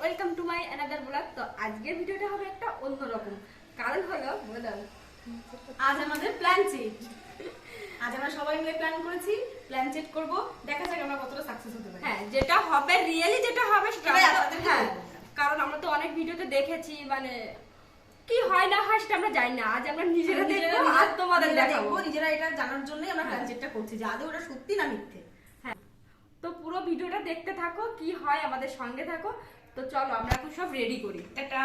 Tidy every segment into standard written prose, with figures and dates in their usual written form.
Welcome to my another blog. তো আজকের ভিডিওটা হবে একটা অন্যরকম, কারণ হলো আজ আমাদের প্ল্যান চেট। আজ আমরা সবাই মিলে প্ল্যান করেছি, প্ল্যান চেট করব, দেখা যাক আমরা কতটা সাকসেস হতে পারি। হ্যাঁ, যেটা হবে রিয়েলি যেটা হবে সেটা এটাই আমরা আপনাদের হ্যাঁ, বলবো। কারণ আমরা তো অনেক ভিডিওতে দেখেছি, মানে কি হয় না হয় সেটা আমরা জানি না। আজ আমরা নিজেরা দেখবো আর তোমাদের দেখাবো। নিজেরা এটা জানার জন্যই আমরা প্ল্যান চেটটা করছি যে আদৌ ওটা সত্যি না মিথ্যে। হ্যাঁ, তো পুরো ভিডিওটা দেখতে থাকো, কি হয় আমাদের সঙ্গে থাকো। তো চলো আমরা এখন সব রেডি করি। টাটা।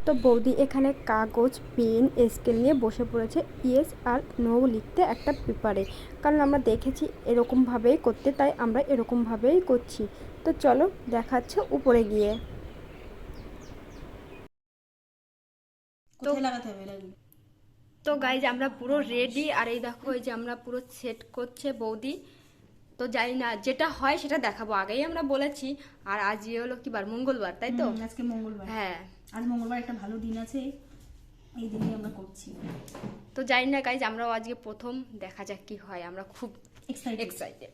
তো বৌদি এখানে কাগজ পেন স্কেল নিয়ে বসে পড়েছে ইয়েস আর নো লিখতে একটা পেপারে, কারণ আমরা দেখেছি এরকমভাবেই করতে, তাই আমরা এরকমভাবেই করছি। তো চলো দেখাচ্ছে উপরে গিয়ে। কোথায় লাগাতে হবে লাগবে? তো গাইজ আমরা পুরো রেডি, আর এই দেখো এই যে আমরা পুরো সেট করছে বৌদি। তো জানি না যেটা হয় সেটা দেখাবো, আগেই আমরা বলেছি। আর আজ হলো কি বার, মঙ্গলবার, তাই তো? আজকে মঙ্গলবার। হ্যাঁ, আজ মঙ্গলবার একটা ভালো দিন আছে, এই দিনে আমরা করছি। তো জানি না গাইজ, আমরাও আজকে প্রথম, দেখা যাক কি হয়। আমরা খুব এক্সাইটেড।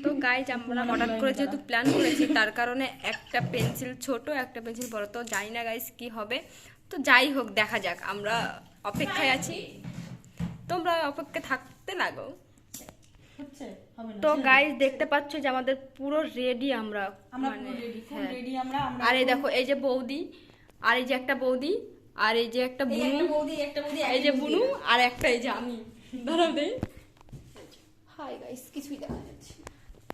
তো গাইজ আমরা হঠাৎ করে যেহেতু প্ল্যান করেছি, তার কারণে একটা পেন্সিল ছোট একটা পেন্সিল বড়। তো জানি না গাইজ কি হবে, তো যাই হোক দেখা যাক, আমরা অপেক্ষায় আছি, তোমরা অপেক্ষা থাকতে লাগো। হচ্ছে হবে না। তো গাইজ দেখতে পাচ্ছ যে আমাদের পুরো রেডি, আমরা আমরা মানে পুরো রেডি, ফুল হ্যাঁ। রেডি আমরা। আর এই দেখো এই যে বৌদি, আর এই যে একটা বৌদি, আর এই যে একটা এই বুনু, একটা বৌদি, একটা বৌদি, এই যে বুনু, আর একটা এই যে আমি। দাঁড়াও দেই। হাই গাইস, কিছুই দেখা যাচ্ছে।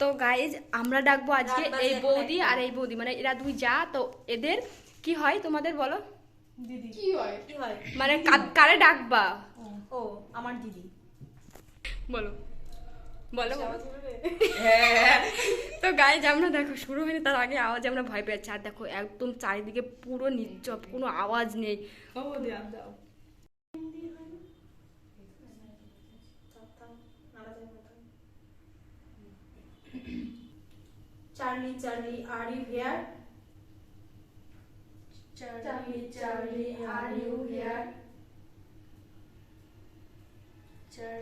তো গাইজ আমরা ডাকবো আজকে এই বৌদি আর এই বৌদি, মানে এরা দুই যা। তো এদের কি হয় তোমাদের বলো, দিদি কি হয়? কি হয় মানে কারে ডাকবা? ও আমার দিদি। বলো বলো হ্যাঁ। তো গাইজ আমরা দেখো শুরু হয়নি, তার আগে আওয়াজ আমরা ভয় পেয়েছি। আর দেখো একদম চারিদিকে পুরো নির্জব, কোনো আওয়াজ নেই। ও দাও দাও। Charlie Charlie are you here? Charlie Charlie are you here?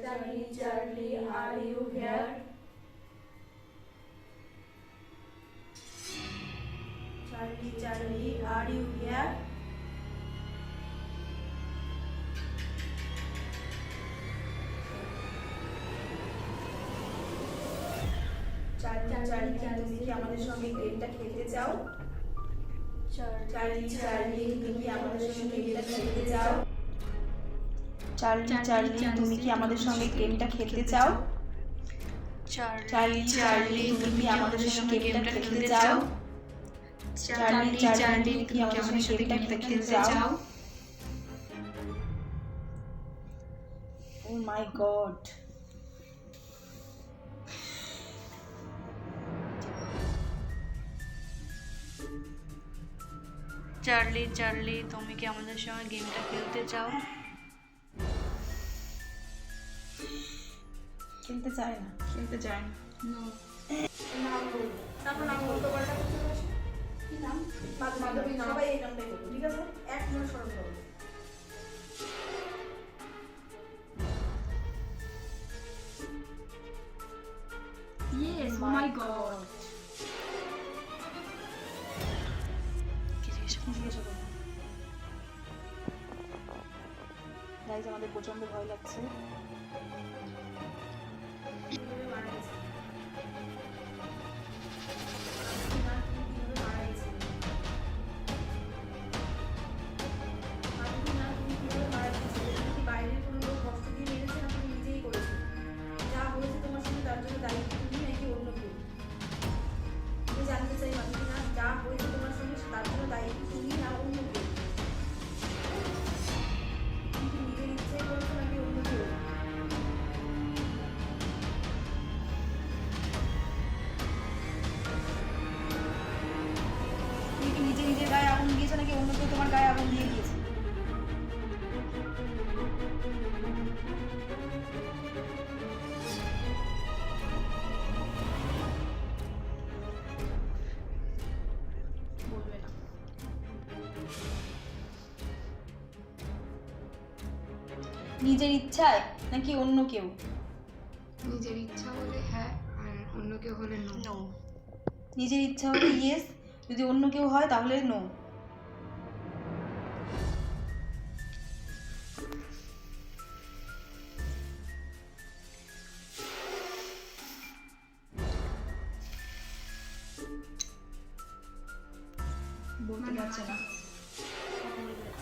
Charlie Charlie are you here? Charlie Charlie are you here? Charlie Charlie তুমি কি আমাদের সঙ্গে গেমটা খেলতে চাও? চার্লি চার্লি তুমি কি আমাদের সঙ্গে গেমটা খেলতে চাও? চার্লি চার্লি তুমি কি আমাদের সঙ্গে গেমটা খেলতে চাও? চার্লি চার্লি তুমি কি আমাদের সঙ্গে গেমটা খেলতে চাও? চার্লি চার্লি তুমি কি আমাদের সঙ্গে গেমটা খেলতে চাও? Oh my god. Charlie Charlie তুমি কি আমাদের সঙ্গে গেমটা খেলতে চাও? খেলতে চায় না। খেলতে চাই না। নাম বলবো, তারপর নাম বলতে পারলে কি নাম? মাধবী নাম। সবাই এই নামটাই বলবো, ঠিক আছে? এক মিনিট স্মরণ করো। Yes, oh my god. কি জিজ্ঞেস করো? জিজ্ঞাসা করো। গাইজ আমাদের প্রচন্ড ভয় লাগছে। মারা গেছে। বাইরের কোনো লোক কষ্ট দিয়ে মেরেছে না, তুমি নিজেই করেছো? যা হয়েছে তোমার সঙ্গে তার জন্য দায়ী তুমি নাকি অন্য কেউ? আমি জানতে চাই মাধবী না, যা হয়েছে তোমার সঙ্গে তার জন্য দায়ী তুমি না অন্য কেউ? তুমি কি নিজের ইচ্ছাই করেছো নাকি অন্য কেউ? তুমি কি নিজে নিজের গায়ে আগুন দিয়েছো নাকি অন্য কেউ তোমার গায়ে আগুন দিয়ে দিয়েছে? বলবে না। নিজের ইচ্ছায় নাকি অন্য কেউ? নিজের ইচ্ছা বলে হ্যাঁ, আর অন্য কেউ হলে নো। নো। নিজের ইচ্ছা হলে ইয়েস, যদি অন্য কেউ হয় তাহলে নো। বলতে পারছে না।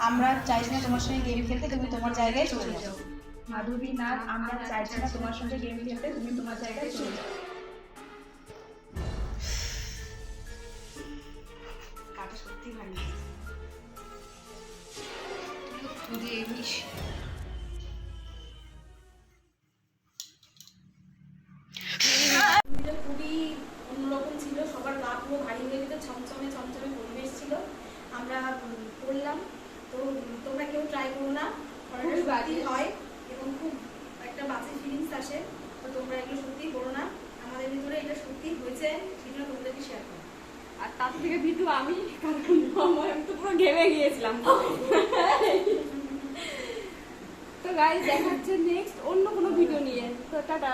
আমরা চাইছি না তোমার সঙ্গে গেম খেলতে, তুমি তোমার জায়গায় চলে যাও। মাধবী নাথ, আমরা চাইছি না তোমার সঙ্গে গেম খেলতে, তুমি তোমার জায়গায় চলে যাও। কাটা সত্যি ভালো তুই এমনি এটা খুবই অন্যরকম ছিল, সবার গা পুরো ভারী হয়ে গেছে, ছমছমে ছমছমে পরিবেশ ছিল। আমরা করলাম, তো তোমরা কেউ ট্রাই করো না, খুব বাজে হয় এবং খুব একটা বাজে ফিলিংস আসে। তো তোমরা এগুলো সত্যিই করো না, আমাদের ভিতরে এটা সত্যি হয়েছে, সেগুলো তোমাদেরকে শেয়ার করো। আর তার থেকে ভিতু আমি, কারণ আমি তো পুরো ঘেমে গিয়েছিলাম। তো গাইস দেখা হচ্ছে নেক্সট অন্য কোনো ভিডিও নিয়ে। তো টাটা।